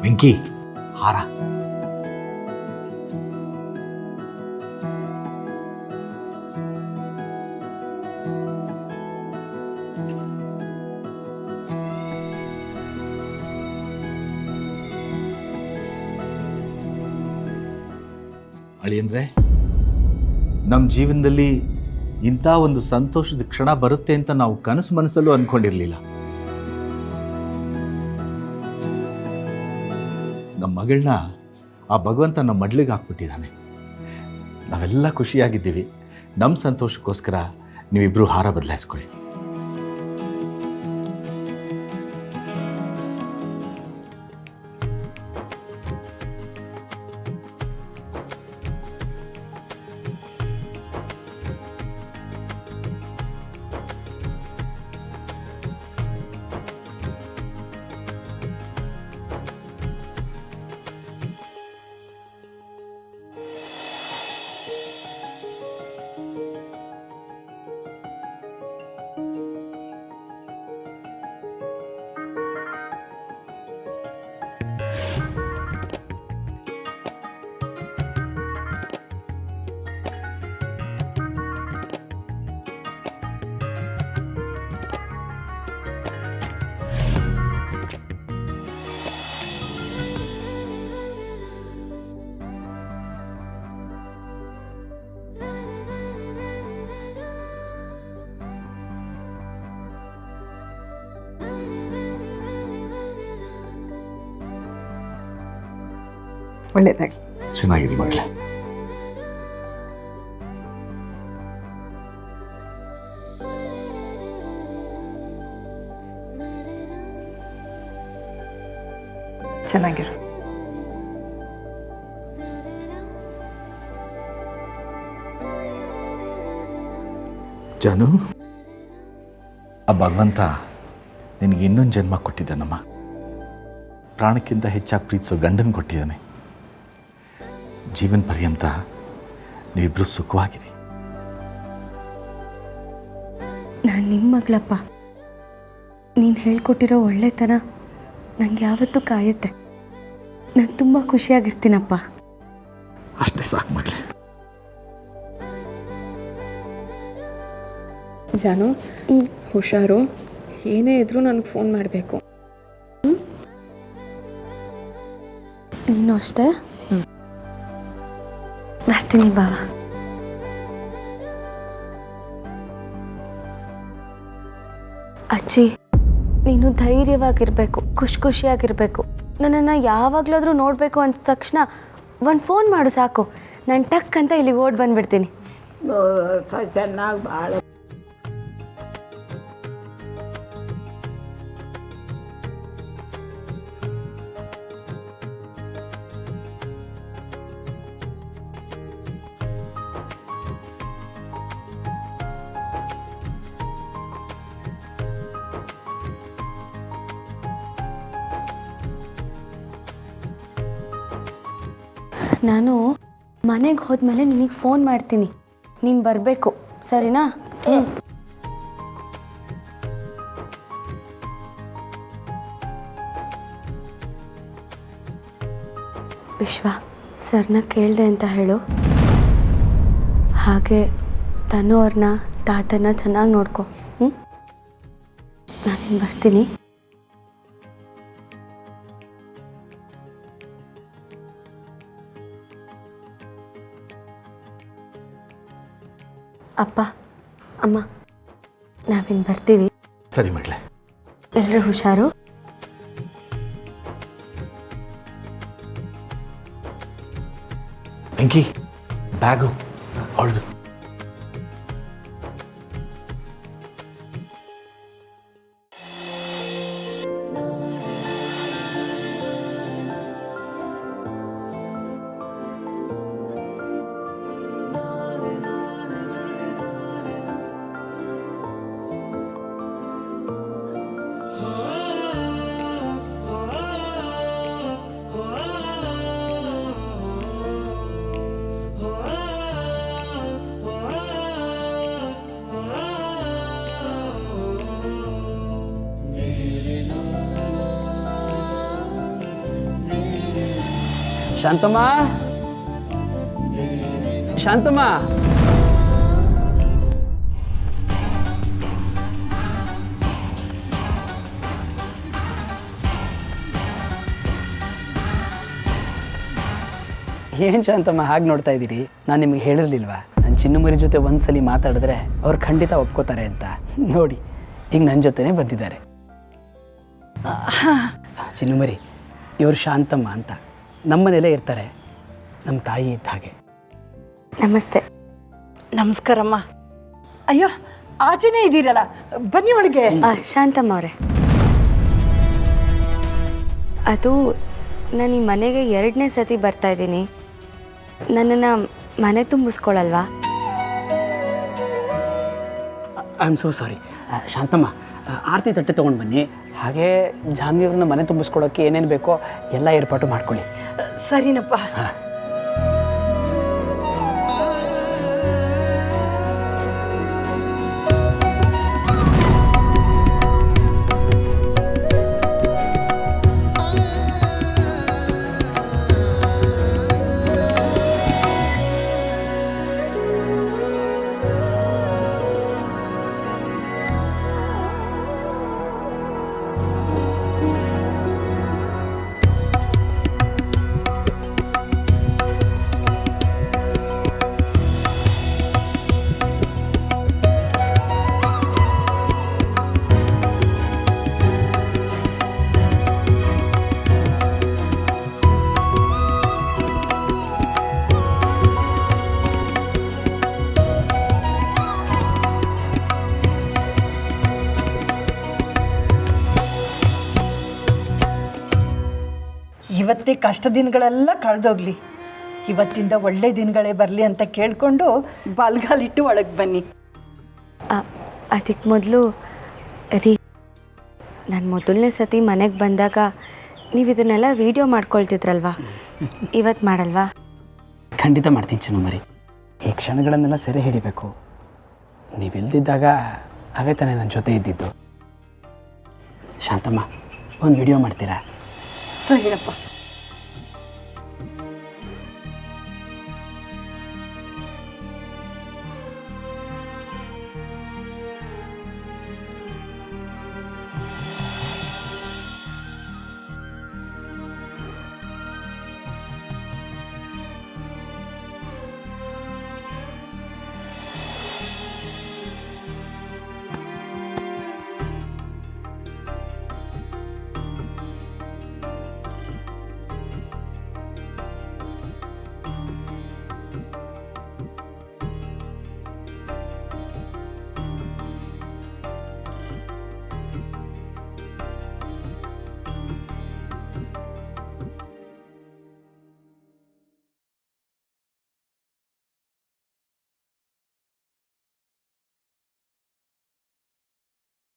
ವೆಂಕಿ ಹಾರ. ಅಳಿಯಂದ್ರೆ, ನಮ್ಮ ಜೀವನದಲ್ಲಿ ಇಂಥ ಒಂದು ಸಂತೋಷದ ಕ್ಷಣ ಬರುತ್ತೆ ಅಂತ ನಾವು ಕನಸು ಮನಸ್ಸಲ್ಲೂ ಅಂದ್ಕೊಂಡಿರಲಿಲ್ಲ. ನಮ್ಮ ಮಗಳನ್ನ ಆ ಭಗವಂತ ನಮ್ಮ ಮಡ್ಲಿಗೆ ಹಾಕ್ಬಿಟ್ಟಿದ್ದಾನೆ. ನಾವೆಲ್ಲ ಖುಷಿಯಾಗಿದ್ದೀವಿ. ನಮ್ಮ ಸಂತೋಷಕ್ಕೋಸ್ಕರ ನೀವಿಬ್ಬರು ಹಾರ ಬದಲಾಯಿಸ್ಕೊಳ್ಳಿ. ಒಳ್ಳೆಯದಾಗಿ. ಚೆನ್ನಾಗಿರಿ ಮಗಳೇ. ಚೆನ್ನಾಗಿರು. ಜಾನು, ಆ ಭಗವಂತ ನಿನಗೆ ಇನ್ನೊಂದು ಜನ್ಮ ಕೊಟ್ಟಿದ್ದಾನಮ್ಮ. ಪ್ರಾಣಕ್ಕಿಂತ ಹೆಚ್ಚಾಗಿ ಪ್ರೀತಿಸೋ ಗಂಡನ ಕೊಟ್ಟಿದ್ದಾನೆ. ಜೀವನ ಪರ್ಯಂತ ನೀವಿಬ್ಬರು ಸುಖವಾಗಿರಿ. ನಾನು ನಿಮ್ಮ ಮಗಳಪ್ಪ. ನೀನು ಹೇಳ್ಕೊಟ್ಟಿರೋ ಒಳ್ಳೆತನ ನನಗೆ ಯಾವತ್ತೂ ಕಾಯುತ್ತೆ. ನಾನು ತುಂಬ ಖುಷಿಯಾಗಿರ್ತೀನಪ್ಪ. ಅಷ್ಟೇ ಸಾಕು ಮಗಳೇ. ಜಾನು, ಹುಷಾರು. ಏನೇ ಇದ್ರೂ ನನಗೆ ಫೋನ್ ಮಾಡಬೇಕು. ನೀನು ಅಷ್ಟೇ. ಬರ್ತೀನಿ ಬಾವ. ಅಜ್ಜಿ, ನೀನು ಧೈರ್ಯವಾಗಿರಬೇಕು, ಖುಷಿಯಾಗಿರಬೇಕು. ನನ್ನನ್ನು ಯಾವಾಗಲಾದರೂ ನೋಡಬೇಕು ಅನ್ಸಿದ ತಕ್ಷಣ ಒಂದು ಫೋನ್ ಮಾಡು ಸಾಕು. ನಾನು ಟಕ್ ಅಂತ ಇಲ್ಲಿಗೆ ಓಡಿ ಬಂದುಬಿಡ್ತೀನಿ. ಚೆನ್ನಾಗಿ ಭಾಳ ನಾನು ಮನೆಗೆ ಹೋದ್ಮೇಲೆ ನಿನಗೆ ಫೋನ್ ಮಾಡ್ತೀನಿ. ನೀನು ಬರಬೇಕು, ಸರಿನಾ? ವಿಶ್ವ, ಸರ್ನ ಕೇಳಿದೆ ಅಂತ ಹೇಳು. ಹಾಗೆ ತನು ಅವ್ರನ್ನ ತಾತನ ಚೆನ್ನಾಗಿ ನೋಡ್ಕೊ. ನಾನೇನು ಬರ್ತೀನಿ. ಅಪ್ಪ, ಅಮ್ಮ, ನಾವಿನ್ನು ಬರ್ತೀವಿ. ಸರಿ ಮಗಳೇ. ಎಲ್ಲರೂ ಹುಷಾರು. ವೆಂಕಿ, ಬ್ಯಾಗು ಅವಳದು. ಶಾಂತಮ್ಮ ಶಾಂತಮ್ಮ ಏನು ಶಾಂತಮ್ಮ ಹಾಗೆ ನೋಡ್ತಾ ಇದ್ದೀರಿ? ನಾನು ನಿಮಗೆ ಹೇಳಿರಲಿಲ್ವಾ ನನ್ನ ಚಿನ್ನಮರಿ ಜೊತೆ ಒಂದ್ಸಲಿ ಮಾತಾಡಿದ್ರೆ ಅವ್ರು ಖಂಡಿತ ಒಪ್ಕೋತಾರೆ ಅಂತ. ನೋಡಿ ಈಗ ನನ್ನ ಜೊತೆನೇ ಬಂದಿದ್ದಾರೆ. ಚಿನ್ನಮರಿ, ಇವರು ಶಾಂತಮ್ಮ ಅಂತ ನಮ್ಮನೇಲೇ ಇರ್ತಾರೆ, ನಮ್ಮ ತಾಯಿ ಇದ್ದ ಹಾಗೆ. ನಮಸ್ತೆ. ನಮಸ್ಕಾರಮ್ಮ. ಅಯ್ಯೋ, ಆಚೆನೇ ಇದ್ದೀರಲ್ಲ, ಬನ್ನಿ ಒಳಗೆ. ಶಾಂತಮ್ಮ ಅವರೇ, ಅದು ನಾನು ಈ ಮನೆಗೆ 2ನೇ ಸತಿ ಬರ್ತಾ ಇದ್ದೀನಿ. ನನ್ನನ್ನು ಮನೆ ತುಂಬಿಸ್ಕೊಳ್ಳಲ್ವಾ? I am so sorry. Shanthamma, ಆರತಿ ತಟ್ಟೆ ತೊಗೊಂಡು ಬನ್ನಿ. ಹಾಗೆ ಜಾನ್ವಿಯವ್ರನ್ನ ಮನೆ ತುಂಬಿಸ್ಕೊಳ್ಳೋಕ್ಕೆ ಏನೇನು ಬೇಕೋ ಎಲ್ಲ ಏರ್ಪಾಟು ಮಾಡ್ಕೊಳ್ಳಿ. ಸರಿನಪ್ಪ. ಇವತ್ತೇ ಕಷ್ಟ ದಿನಗಳೆಲ್ಲ ಕಳೆದೋಗ್ಲಿ, ಇವತ್ತಿಂದ ಒಳ್ಳೆ ದಿನಗಳೇ ಬರಲಿ ಅಂತ ಕೇಳಿಕೊಂಡು ಬಲ್ಗಾಲಿಟ್ಟು ಒಳಗೆ ಬನ್ನಿ. ಅದಕ್ಕೆ ಮೊದಲು ರೀ, ನಾನು ಮೊದಲನೇ ಸತಿ ಮನೆಗೆ ಬಂದಾಗ ನೀವು ಇದನ್ನೆಲ್ಲ ವೀಡಿಯೋ ಮಾಡ್ಕೊಳ್ತಿದ್ರಲ್ವಾ, ಇವತ್ತು ಮಾಡಲ್ವಾ? ಖಂಡಿತ ಮಾಡ್ತೀನಿ ಚಿನ್ನಮರಿ. ಈ ಕ್ಷಣಗಳನ್ನೆಲ್ಲ ಸೆರೆ ಹಿಡಿಬೇಕು. ನೀವಿಲ್ದಿದ್ದಾಗ ಅವೇ ತಾನೇ ನನ್ನ ಜೊತೆ ಇದ್ದಿದ್ದು. ಶಾಂತಮ್ಮ, ಒಂದು ವಿಡಿಯೋ ಮಾಡ್ತೀರಾ? ಸರಿನಪ್ಪ.